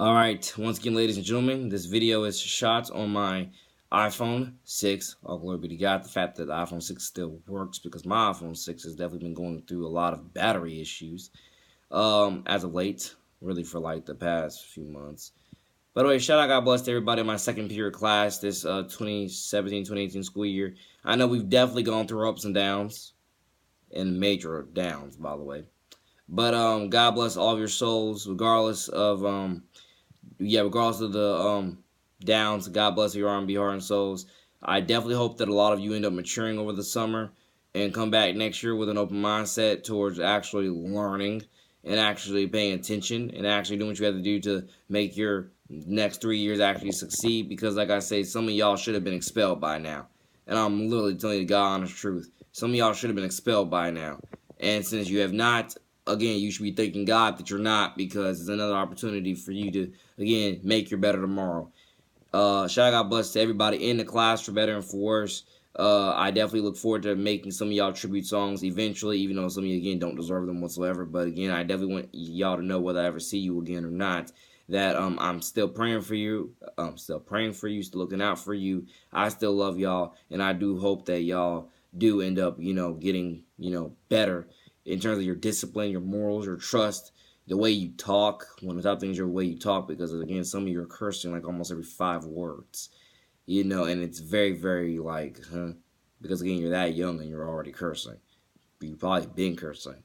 Alright, once again, ladies and gentlemen, this video is shot on my iPhone 6. All glory be to God, the fact that the iPhone 6 still works, because my iPhone 6 has definitely been going through a lot of battery issues as of late, really for like the past few months. By the way, shout out, God bless to everybody in my second period class this 2017-2018 school year. I know we've definitely gone through ups and downs, and major downs, by the way. But God bless all of your souls, regardless of regardless of the downs. God bless your R&B heart and souls. I definitely hope that a lot of you end up maturing over the summer and come back next year with an open mindset towards actually learning and actually paying attention and actually doing what you have to do to make your next 3 years actually succeed. Because like I say, some of y'all should have been expelled by now. And I'm literally telling you the God honest truth. Some of y'all should have been expelled by now. And since you have not, again, you should be thanking God that you're not, because it's another opportunity for you to, again, make your better tomorrow. Shout out, God bless to everybody in the class, for better and for worse. I definitely look forward to making some of y'all tribute songs eventually, even though some of you, again, don't deserve them whatsoever. But, again, I definitely want y'all to know, whether I ever see you again or not, that I'm still praying for you. I'm still praying for you, still looking out for you. I still love y'all, and I do hope that y'all do end up, getting, better in terms of your discipline, your morals, your trust, the way you talk. One of the top things is your way you talk, because, again, some of you are cursing like almost every 5 words, and it's very, very like, because, again, you're that young and you're already cursing. You've probably been cursing,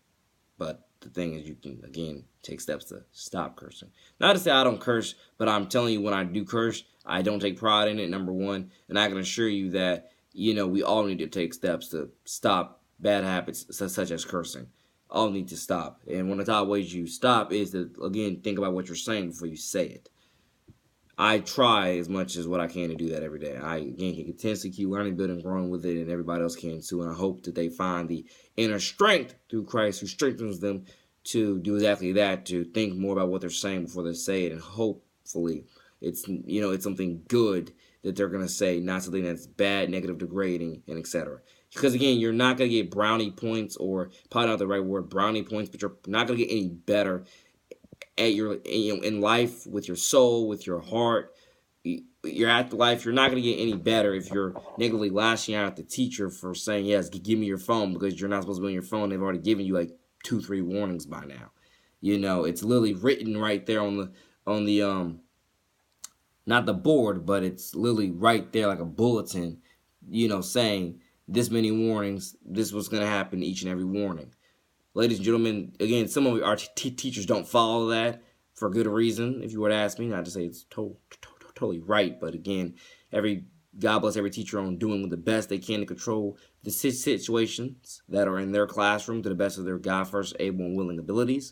but the thing is, you can, again, take steps to stop cursing. Not to say I don't curse, but I'm telling you, when I do curse, I don't take pride in it, number one, and I can assure you that, we all need to take steps to stop bad habits such as cursing. All need to stop. And one of the top ways you stop is to, again, think about what you're saying before you say it. I try as much as what I can to do that every day. I, again, can continuously keep learning, building, growing with it, and everybody else can too. And I hope that they find the inner strength through Christ, who strengthens them to do exactly that, to think more about what they're saying before they say it. And hopefully it's, it's something good that they're going to say, not something that's bad, negative, degrading, and etc. Because, again, you're not going to get brownie points, or probably not the right word, brownie points, but you're not going to get any better at your, in life, with your soul, with your heart, your afterlife. You're not going to get any better if you're negatively lashing out at the teacher for saying, yes, give me your phone, because you're not supposed to be on your phone. They've already given you like 2-3 warnings by now. It's literally written right there on the not the board, but it's literally right there like a bulletin, saying this many warnings, this was going to happen each and every warning. Ladies and gentlemen, again, some of our teachers don't follow that for good reason, if you were to ask me. Not to say it's totally right, but again, God bless every teacher on doing the best they can to control the situations that are in their classroom to the best of their God-first able and willing abilities.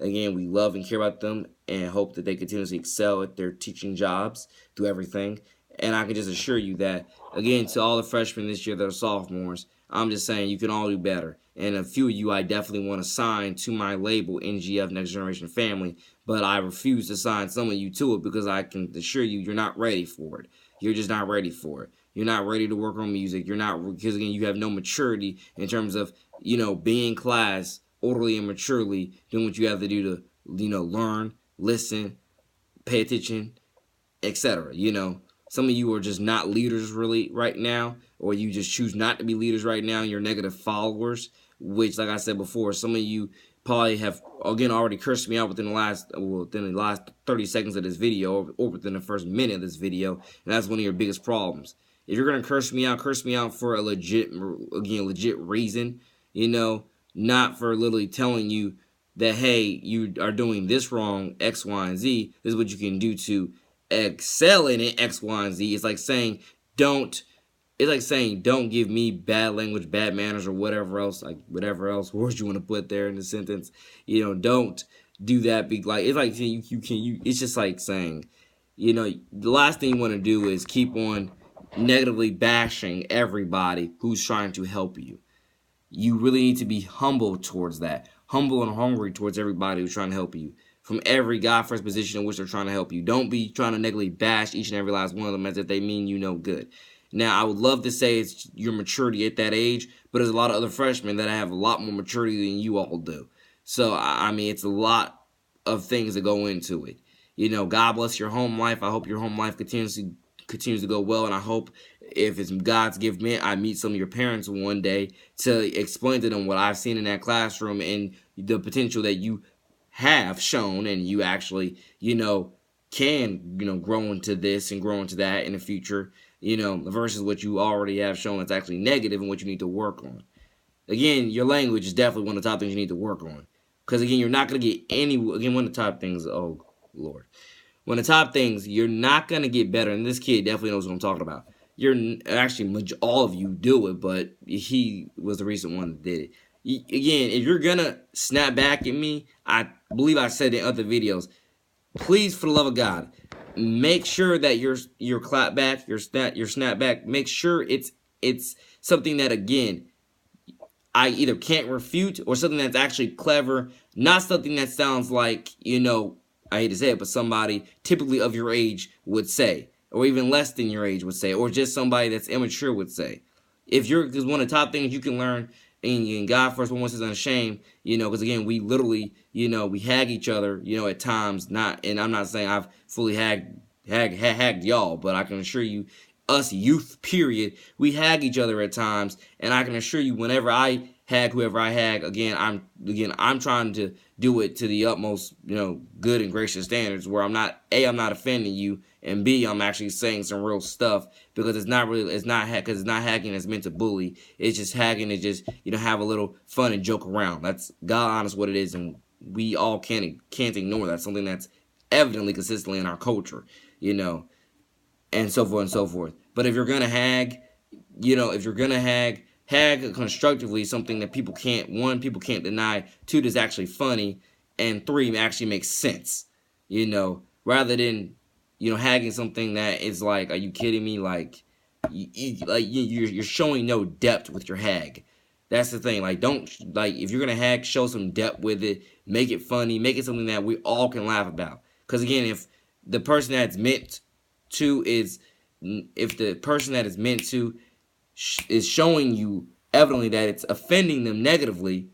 Again, we love and care about them and hope that they continuously excel at their teaching jobs through everything. And I can just assure you that, again, to all the freshmen this year that are sophomores, I'm just saying you can all do better. And a few of you I definitely want to sign to my label, NGF, Next Generation Family, but I refuse to sign some of you to it, because I can assure you you're not ready for it. You're just not ready for it. You're not ready to work on music. You're not, because, again, you have no maturity in terms of, being in class orderly and maturely, doing what you have to do to, learn, listen, pay attention, etc. Some of you are just not leaders really right now, or you just choose not to be leaders right now, and you're negative followers, which, like I said before, some of you probably have, again, already cursed me out within the last 30 seconds of this video, or within the first minute of this video, and that's one of your biggest problems. If you're going to curse me out for a legit reason, not for literally telling you that, hey, you are doing this wrong, X, Y, and Z. This is what you can do to excel in it, X, Y, and Z. It's like saying don't give me bad language, bad manners, or whatever else words you want to put there in the sentence. Don't do that. It's like it's just like saying, the last thing you want to do is keep on negatively bashing everybody who's trying to help you. You really need to be humble towards that. Humble and hungry towards everybody who's trying to help you. From every God-first position in which they're trying to help you. Don't be trying to negatively bash each and every last one of them as if they mean you no good. Now, I would love to say it's your maturity at that age, but there's a lot of other freshmen that have a lot more maturity than you all do. So, I mean, it's a lot of things that go into it. God bless your home life. I hope your home life continues to go well, and I hope if it's God's gift, man, I meet some of your parents one day to explain to them what I've seen in that classroom and the potential that you have shown, and you actually, can, grow into this and grow into that in the future, versus what you already have shown that's actually negative and what you need to work on. Again, your language is definitely one of the top things you need to work on. Because, again, you're not going to get again, one of the top things, oh, Lord. One of the top things, you're not going to get better, and this kid definitely knows what I'm talking about. Actually, all of you do it, but he was the recent one that did it. Again, if you're going to snap back at me, I believe I said in other videos, please, for the love of God, make sure that your clap back, your snap back, make sure it's something that, again, I either can't refute or something that's actually clever, not something that sounds like, I hate to say it, but somebody typically of your age would say, or even less than your age would say, or just somebody that's immature would say. Because one of the top things you can learn in God First One is Unashamed, because again, we literally, we hag each other, at times, and I'm not saying I've fully hagged y'all, but I can assure you, us youth, period, we hag each other at times, and I can assure you, whenever I hag whoever I hag, I'm trying to do it to the utmost, good and gracious standards, where I'm not offending you, and B, I'm actually saying some real stuff, because it's not hacking that's meant to bully. It's just hacking to just, have a little fun and joke around. That's God honest what it is, and we all can't ignore that. Something that's evidently consistently in our culture, and so forth and so forth. But if you're gonna hag, hag constructively, something that people can't deny, 2, that's actually funny, and 3, actually makes sense, rather than, hagging something that is like, are you kidding me? Like, you're showing no depth with your hag. That's the thing. Like, if you're gonna hag, show some depth with it, make it funny, make it something that we all can laugh about. Because again, if the person that's meant to is showing you evidently that it's offending them negatively,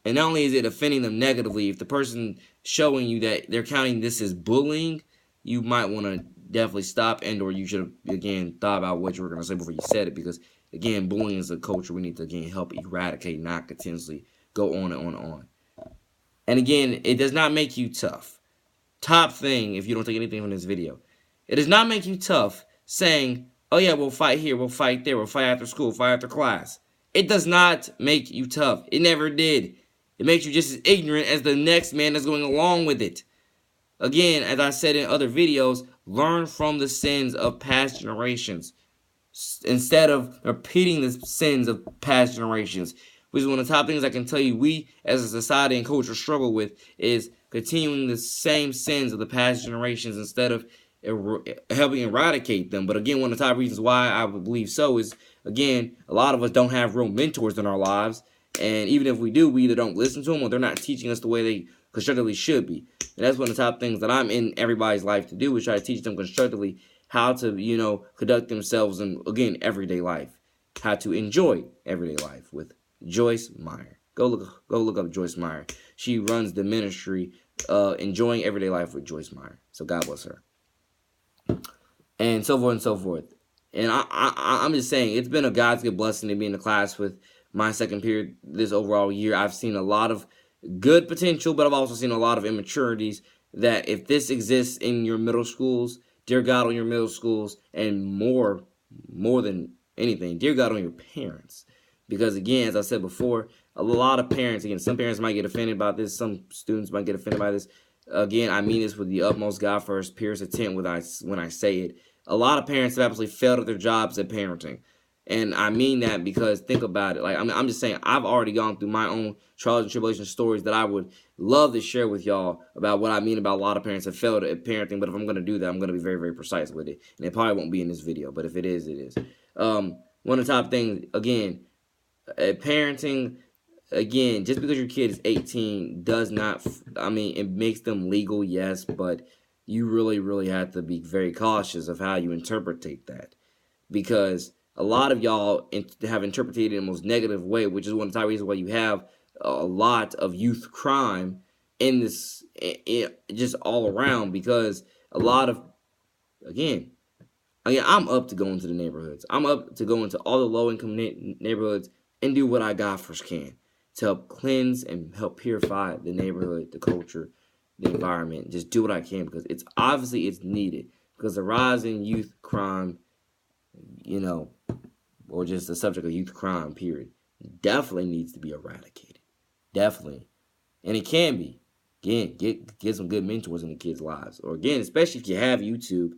and not only is it offending them negatively, if the person showing you that they're counting this as bullying, you might want to definitely stop, and or you should have, again, thought about what you were going to say before you said it, because, again, bullying is a culture we need to, again, help eradicate, not continuously go on and on and on. And again, it does not make you tough. Top thing, if you don't take anything from this video, it does not make you tough saying, oh yeah, we'll fight here, we'll fight there, we'll fight after school, fight after class. It does not make you tough. It never did. It makes you just as ignorant as the next man that's going along with it. Again, as I said in other videos, learn from the sins of past generations instead of repeating the sins of past generations. Which is one of the top things I can tell you we as a society and culture struggle with, is continuing the same sins of the past generations instead of helping eradicate them. But again, one of the top reasons why I would believe so is, again, a lot of us don't have real mentors in our lives, and even if we do, we either don't listen to them or they're not teaching us the way they constructively should be. And that's one of the top things that I'm in everybody's life to do, is try to teach them constructively how to, conduct themselves in, again, everyday life, how to enjoy everyday life with Joyce Meyer. Go look up Joyce Meyer. She runs the ministry Enjoying Everyday Life with Joyce Meyer. So God bless her. And so forth and so forth. And I'm just saying, it's been a God's good blessing to be in the class with my second period this overall year. I've seen a lot of good potential, but I've also seen a lot of immaturities that if this exists in your middle schools, dear God, on your middle schools, and more than anything, dear God, on your parents. Because again, as I said before, a lot of parents, again, some parents might get offended by this, some students might get offended by this. Again, I mean this with the utmost God first, Pierce intent when I say it. A lot of parents have absolutely failed at their jobs at parenting. And I mean that because, think about it. Like, I'm just saying, I've already gone through my own trials and tribulation stories that I would love to share with y'all about what I mean about a lot of parents have failed at parenting. But if I'm going to do that, I'm going to be very, very precise with it. And it probably won't be in this video. But if it is, it is. One of the top things, again, parenting, again, just because your kid is 18 does not, it makes them legal, yes, but you really, really have to be very cautious of how you interpret that. Because a lot of y'all have interpreted it in the most negative way, which is one of the top reasons why you have a lot of youth crime in this, just all around, because a lot of, again, I'm up to go into the neighborhoods. I'm up to go into all the low-income neighborhoods and do what I Godfors can to help cleanse and help purify the neighborhood, the culture, the environment. Just do what I can, because it's obviously it's needed, because the rise in youth crime, or just the subject of youth crime, period, definitely needs to be eradicated. Definitely. And it can be. Again, get some good mentors in the kids' lives. Or again, especially if you have YouTube,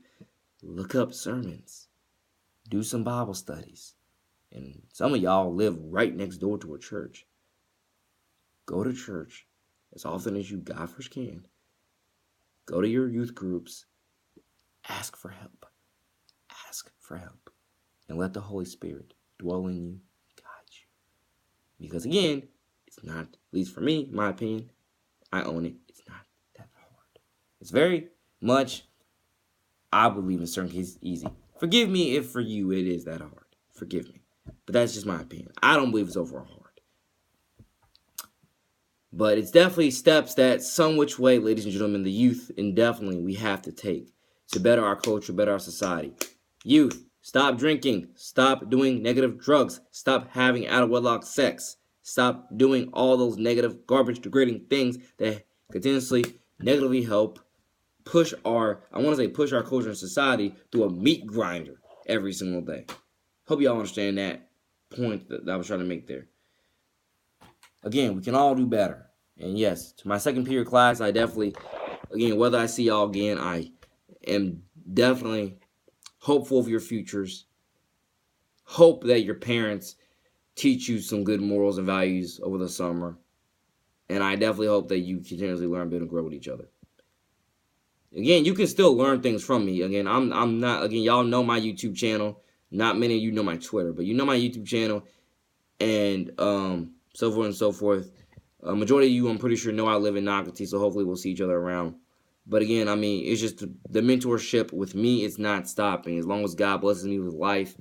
look up sermons. Do some Bible studies. And some of y'all live right next door to a church. Go to church as often as you Godfors can. Go to your youth groups. Ask for help. Ask for help. And let the Holy Spirit dwell in you, guide you. Because again, it's not, at least for me, my opinion, I own it, it's not that hard. It's very much, I believe in certain cases, easy. Forgive me if for you it is that hard. Forgive me. But that's just my opinion. I don't believe it's overall hard. But it's definitely steps that some which way, ladies and gentlemen, the youth, and definitely we have to take to better our culture, better our society. Youth, stop drinking. Stop doing negative drugs. Stop having out-of-wedlock sex. Stop doing all those negative, garbage-degrading things that continuously negatively help push our culture and society through a meat grinder every single day. Hope y'all understand that point that I was trying to make there. Again, we can all do better. And yes, to my second period class, I definitely, again, whether I see y'all again, I am definitely hopeful of your futures. Hope that your parents teach you some good morals and values over the summer. And I definitely hope that you continuously learn, build, and grow with each other. Again, you can still learn things from me. Again, I'm not, again, y'all know my YouTube channel. Not many of you know my Twitter, but you know my YouTube channel, and so forth and so forth. Majority of you, I'm pretty sure, know I live in Nocatee, so hopefully we'll see each other around. But again, I mean, it's just the mentorship with me, it's not stopping. As long as God blesses me with life,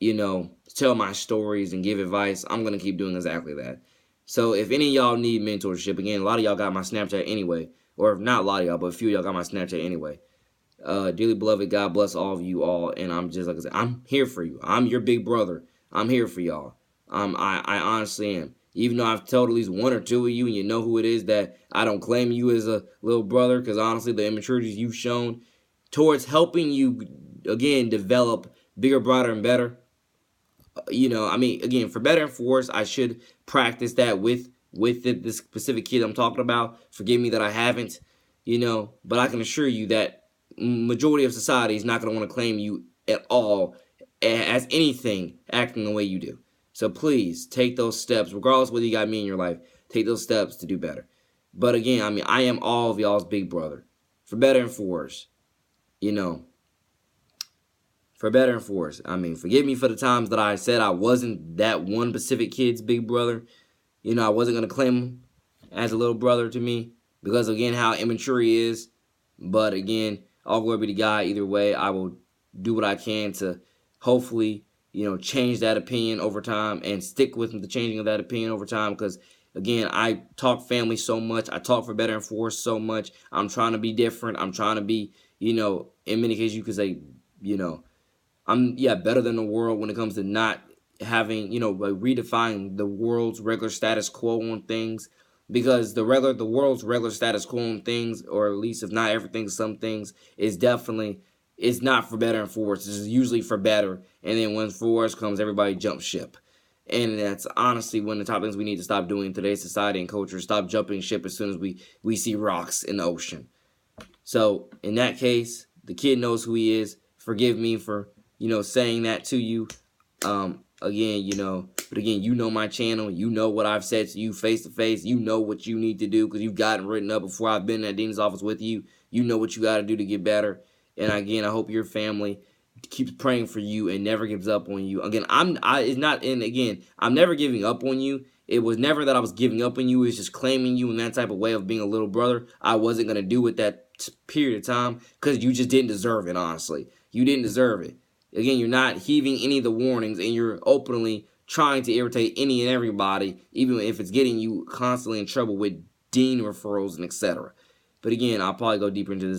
to tell my stories and give advice, I'm going to keep doing exactly that. So if any of y'all need mentorship, again, a lot of y'all got my Snapchat anyway. Or not a lot of y'all, but a few of y'all got my Snapchat anyway. Dearly beloved, God bless all of you all. And I'm just, like I said, I'm here for you. I'm your big brother. I'm here for y'all. I honestly am. Even though I've told at least one or two of you, and you know who it is, that I don't claim you as a little brother, because honestly, the immaturities you've shown towards helping you, again, develop bigger, broader, and better. Again, for better and for worse, I should practice that with this specific kid I'm talking about. Forgive me that I haven't, but I can assure you that majority of society is not going to want to claim you at all as anything acting the way you do. So please take those steps, regardless of whether you got me in your life. Take those steps to do better. But again, I am all of y'all's big brother, for better and for worse. For better and for worse. Forgive me for the times that I said I wasn't that one specific kid's big brother. I wasn't going to claim him as a little brother to me, because, again, how immature he is. But, again, all glory be to God. Either way, I will do what I can to hopefully, change that opinion over time and stick with the changing of that opinion over time, because, again, I talk family so much. I talk for better and for worse so much. I'm trying to be different. I'm trying to be, in many cases you could say, I'm, better than the world when it comes to not having, redefining the world's regular status quo on things, because the world's regular status quo on things, or at least if not everything, some things, is definitely, it's not for better and for worse. It's usually for better, and then when for worse comes, everybody jumps ship. And that's honestly one of the top things we need to stop doing in today's society and culture. Stop jumping ship as soon as we see rocks in the ocean. So in that case, the kid knows who he is. Forgive me for, saying that to you. But again, you know my channel. You know what I've said to you face to face. You know what you need to do, because you've gotten written up before I've been at Dean's office with you. You know what you got to do to get better. And again, I hope your family keeps praying for you and never gives up on you. Again, I'm never giving up on you. It was never that I was giving up on you. It's just claiming you in that type of way of being a little brother. I wasn't going to do it that period of time, because you just didn't deserve it, honestly. You didn't deserve it. Again, you're not heeding any of the warnings, and you're openly trying to irritate any and everybody, even if it's getting you constantly in trouble with dean referrals, and etc. But again, I'll probably go deeper into this